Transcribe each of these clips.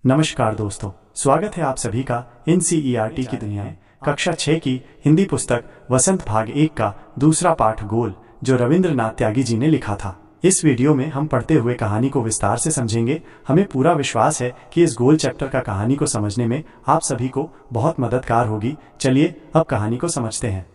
नमस्कार दोस्तों, स्वागत है आप सभी का NCERT की दुनिया में कक्षा 6 की हिंदी पुस्तक वसंत भाग 1 का दूसरा पाठ गोल, जो रविंद्रनाथ त्यागी जी ने लिखा था। इस वीडियो में हम पढ़ते हुए कहानी को विस्तार से समझेंगे। हमें पूरा विश्वास है कि इस गोल चैप्टर का कहानी को समझने में आप सभी को बहुत मददगार होगी। चलिए अब कहानी को समझते हैं।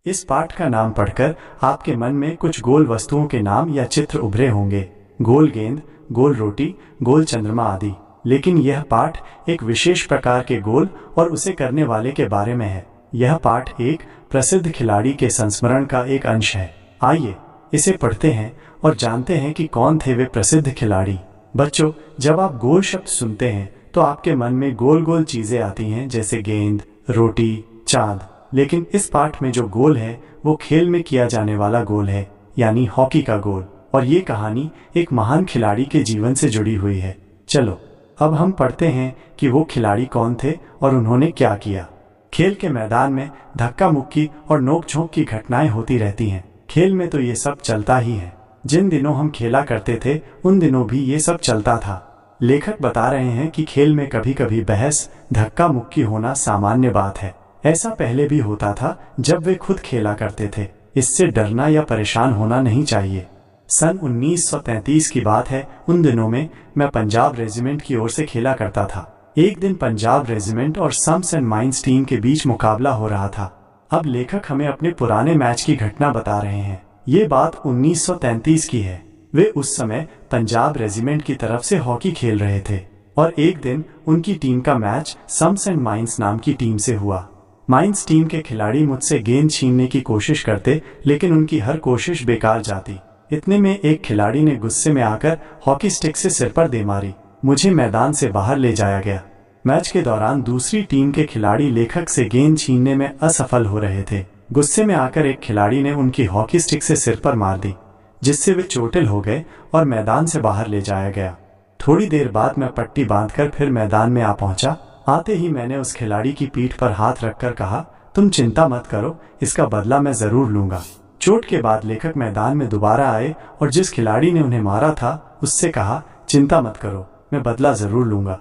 इस पाठ का नाम पढ़कर आपके मन में कुछ गोल वस्तुओं के नाम या चित्र उभरे होंगे, गोल गेंद, गोल रोटी, गोल चंद्रमा आदि। लेकिन यह पाठ एक विशेष प्रकार के गोल और उसे करने वाले के बारे में है। यह पाठ एक प्रसिद्ध खिलाड़ी के संस्मरण का एक अंश है। आइए इसे पढ़ते हैं और जानते हैं कि कौन थे वे प्रसिद्ध खिलाड़ी। बच्चों, जब आप गोल शब्द सुनते हैं तो आपके मन में गोल गोल चीजें आती हैं, जैसे गेंद, रोटी, चांद। लेकिन इस पाठ में जो गोल है वो खेल में किया जाने वाला गोल है, यानी हॉकी का गोल। और ये कहानी एक महान खिलाड़ी के जीवन से जुड़ी हुई है। चलो अब हम पढ़ते हैं कि वो खिलाड़ी कौन थे और उन्होंने क्या किया। खेल के मैदान में धक्का मुक्की और नोक-झोंक की घटनाएं होती रहती हैं। खेल में तो ये सब चलता ही है। जिन दिनों हम खेला करते थे उन दिनों भी ये सब चलता था। लेखक बता रहे हैं कि खेल में कभी कभी बहस, धक्का मुक्की होना सामान्य बात है। ऐसा पहले भी होता था जब वे खुद खेला करते थे। इससे डरना या परेशान होना नहीं चाहिए। सन 1933 की बात है। उन दिनों में मैं पंजाब रेजिमेंट की ओर से खेला करता था। एक दिन पंजाब रेजिमेंट और सम्स एंड माइंस टीम के बीच मुकाबला हो रहा था। अब लेखक हमें अपने पुराने मैच की घटना बता रहे हैं। ये बात 1933 की है। वे उस समय पंजाब रेजिमेंट की तरफ से हॉकी खेल रहे थे और एक दिन उनकी टीम का मैच सम्स एंड माइंस नाम की टीम से हुआ। माइंस टीम के खिलाड़ी मुझसे गेंद छीनने की कोशिश करते, लेकिन उनकी हर कोशिश बेकार जाती। इतने में एक खिलाड़ी ने गुस्से में आकर हॉकी स्टिक से सिर पर दे मारी। मुझे मैदान से बाहर ले जाया गया। मैच के दौरान दूसरी टीम के खिलाड़ी लेखक से गेंद छीनने में असफल हो रहे थे। गुस्से में आकर एक खिलाड़ी ने उनकी हॉकी स्टिक से सिर पर मार दी, जिससे वे चोटिल हो गए और मैदान से बाहर ले जाया गया। थोड़ी देर बाद मैं पट्टी बांधकर फिर मैदान में आ पहुंचा। आते ही मैंने उस खिलाड़ी की पीठ पर हाथ रखकर कहा, तुम चिंता मत करो, इसका बदला मैं जरूर लूंगा। चोट के बाद लेखक मैदान में दोबारा आए और जिस खिलाड़ी ने उन्हें मारा था उससे कहा, चिंता मत करो, मैं बदला जरूर लूंगा।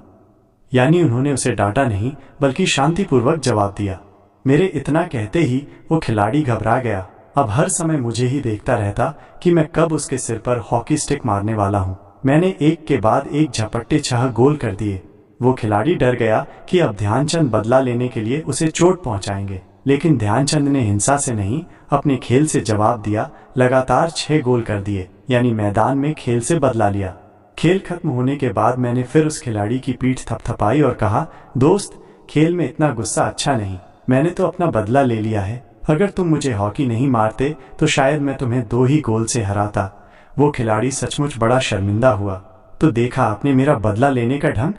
यानी उन्होंने उसे डांटा नहीं, बल्कि शांतिपूर्वक जवाब दिया। मेरे इतना कहते ही वो खिलाड़ी घबरा गया। अब हर समय मुझे ही देखता रहता कि मैं कब उसके सिर पर हॉकी स्टिक मारने वाला हूँ। मैंने एक के बाद एक झपट्टे 6 गोल कर दिए। वो खिलाड़ी डर गया कि अब ध्यानचंद बदला लेने के लिए उसे चोट पहुंचाएंगे, लेकिन ध्यानचंद ने हिंसा से नहीं, अपने खेल से जवाब दिया। लगातार 6 गोल कर दिए, यानी मैदान में खेल से बदला लिया। खेल खत्म होने के बाद मैंने फिर उस खिलाड़ी की पीठ थपथपाई और कहा, दोस्त, खेल में इतना गुस्सा अच्छा नहीं। मैंने तो अपना बदला ले लिया है। अगर तुम मुझे हॉकी नहीं मारते तो शायद मैं तुम्हें 2 ही गोल से हराता। वो खिलाड़ी सचमुच बड़ा शर्मिंदा हुआ। तो देखा आपने मेरा बदला लेने का ढंग।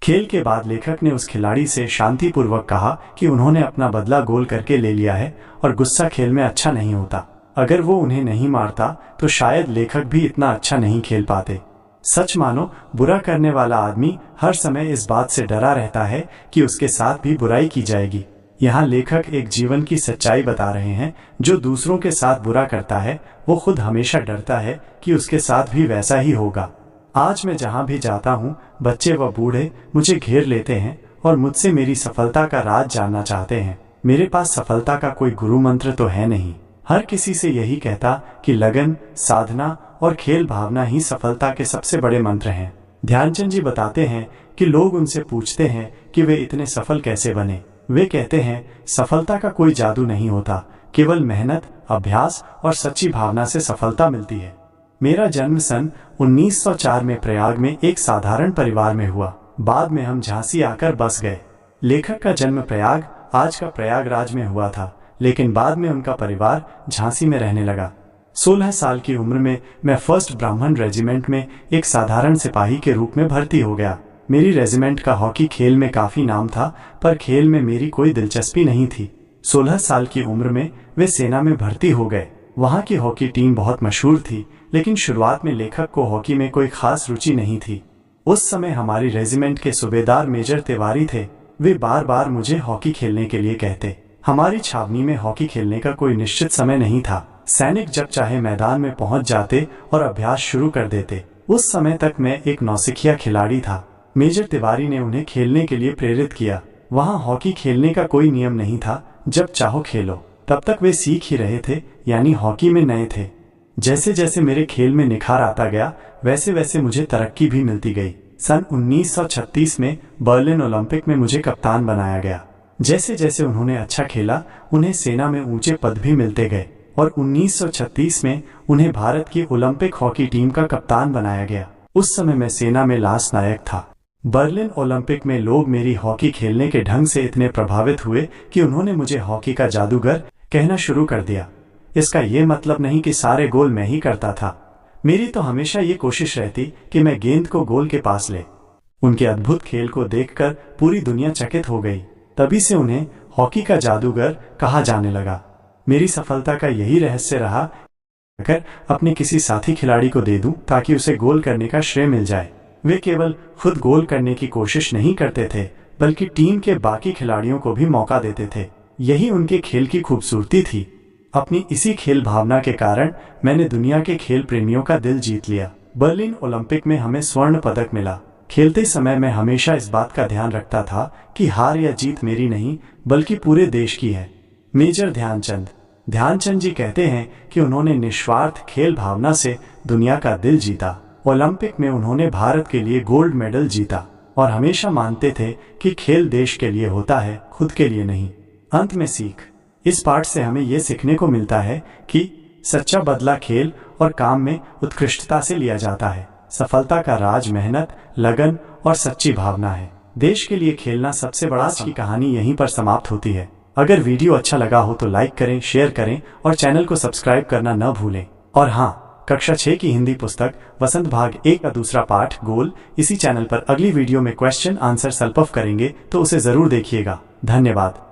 खेल के बाद लेखक ने उस खिलाड़ी से शांतिपूर्वक कहा कि उन्होंने अपना बदला गोल करके ले लिया है और गुस्सा खेल में अच्छा नहीं होता। अगर वो उन्हें नहीं मारता तो शायद लेखक भी इतना अच्छा नहीं खेल पाते। सच मानो, बुरा करने वाला आदमी हर समय इस बात से डरा रहता है कि उसके साथ भी बुराई की जाएगी। यहाँ लेखक एक जीवन की सच्चाई बता रहे हैं। जो दूसरों के साथ बुरा करता है वो खुद हमेशा डरता है कि उसके साथ भी वैसा ही होगा। आज मैं जहाँ भी जाता हूँ, बच्चे व बूढ़े मुझे घेर लेते हैं और मुझसे मेरी सफलता का राज जानना चाहते हैं। मेरे पास सफलता का कोई गुरु मंत्र तो है नहीं। हर किसी से यही कहता कि लगन, साधना और खेल भावना ही सफलता के सबसे बड़े मंत्र हैं। ध्यानचंद जी बताते हैं कि लोग उनसे पूछते हैं कि वे इतने सफल कैसे बने। वे कहते हैं, सफलता का कोई जादू नहीं होता, केवल मेहनत, अभ्यास और सच्ची भावना से सफलता मिलती है। मेरा जन्म सन 1904 में प्रयाग में एक साधारण परिवार में हुआ। बाद में हम झांसी आकर बस गए। लेखक का जन्म प्रयाग, आज का प्रयागराज में हुआ था, लेकिन बाद में उनका परिवार झांसी में रहने लगा। 16 साल की उम्र में मैं फर्स्ट ब्राह्मण रेजिमेंट में एक साधारण सिपाही के रूप में भर्ती हो गया। मेरी रेजिमेंट का हॉकी खेल में काफी नाम था, पर खेल में मेरी कोई दिलचस्पी नहीं थी। 16 साल की उम्र में वे सेना में भर्ती हो गए। वहाँ की हॉकी टीम बहुत मशहूर थी, लेकिन शुरुआत में लेखक को हॉकी में कोई खास रुचि नहीं थी। उस समय हमारी रेजिमेंट के सूबेदार मेजर तिवारी थे। वे बार बार मुझे हॉकी खेलने के लिए कहते। हमारी छावनी में हॉकी खेलने का कोई निश्चित समय नहीं था। सैनिक जब चाहे मैदान में पहुंच जाते और अभ्यास शुरू कर देते। उस समय तक मैं एक नौसिखिया खिलाड़ी था। मेजर तिवारी ने उन्हें खेलने के लिए प्रेरित किया। वहां हॉकी खेलने का कोई नियम नहीं था, जब चाहो खेलो। तब तक वे सीख ही रहे थे, यानी हॉकी में नए थे। जैसे जैसे मेरे खेल में निखार आता गया, वैसे वैसे मुझे तरक्की भी मिलती गई। सन 1936 में बर्लिन ओलंपिक में मुझे कप्तान बनाया गया। जैसे जैसे उन्होंने अच्छा खेला, उन्हें सेना में ऊंचे पद भी मिलते गए और 1936 में उन्हें भारत की ओलंपिक हॉकी टीम का कप्तान बनाया गया। उस समय मैं सेना में लांस नायक था। बर्लिन ओलंपिक में लोग मेरी हॉकी खेलने के ढंग से इतने प्रभावित हुए कि उन्होंने मुझे हॉकी का जादूगर कहना शुरू कर दिया। इसका ये मतलब नहीं कि सारे गोल मैं ही करता था। मेरी तो हमेशा ये कोशिश रहती कि मैं गेंद को गोल के पास ले। उनके अद्भुत खेल को देखकर पूरी दुनिया चकित हो गई। तभी से उन्हें हॉकी का जादूगर कहा जाने लगा। मेरी सफलता का यही रहस्य रहा, अगर अपने किसी साथी खिलाड़ी को दे दूं ताकि उसे गोल करने का श्रेय मिल जाए। वे केवल खुद गोल करने की कोशिश नहीं करते थे, बल्कि टीम के बाकी खिलाड़ियों को भी मौका देते थे। यही उनके खेल की खूबसूरती थी। अपनी इसी खेल भावना के कारण मैंने दुनिया के खेल प्रेमियों का दिल जीत लिया। बर्लिन ओलंपिक में हमें स्वर्ण पदक मिला। खेलते समय मैं हमेशा इस बात का ध्यान रखता था कि हार या जीत मेरी नहीं, बल्कि पूरे देश की है। मेजर ध्यानचंद जी कहते हैं कि उन्होंने निस्वार्थ खेल भावना से दुनिया का दिल जीता। ओलंपिक में उन्होंने भारत के लिए गोल्ड मेडल जीता और हमेशा मानते थे कि खेल देश के लिए होता है, खुद के लिए नहीं। अंत में सीख। इस पाठ से हमें यह सीखने को मिलता है कि सच्चा बदला खेल और काम में उत्कृष्टता से लिया जाता है। सफलता का राज मेहनत, लगन और सच्ची भावना है। देश के लिए खेलना सबसे बड़ा। आज की कहानी यहीं पर समाप्त होती है। अगर वीडियो अच्छा लगा हो तो लाइक करें, शेयर करें और चैनल को सब्सक्राइब करना न भूलें। और हाँ, कक्षा 6 की हिंदी पुस्तक वसंत भाग 1 का दूसरा पाठ गोल इसी चैनल पर अगली वीडियो में क्वेश्चन आंसर सल्पफ करेंगे, तो उसे जरूर देखिएगा। धन्यवाद।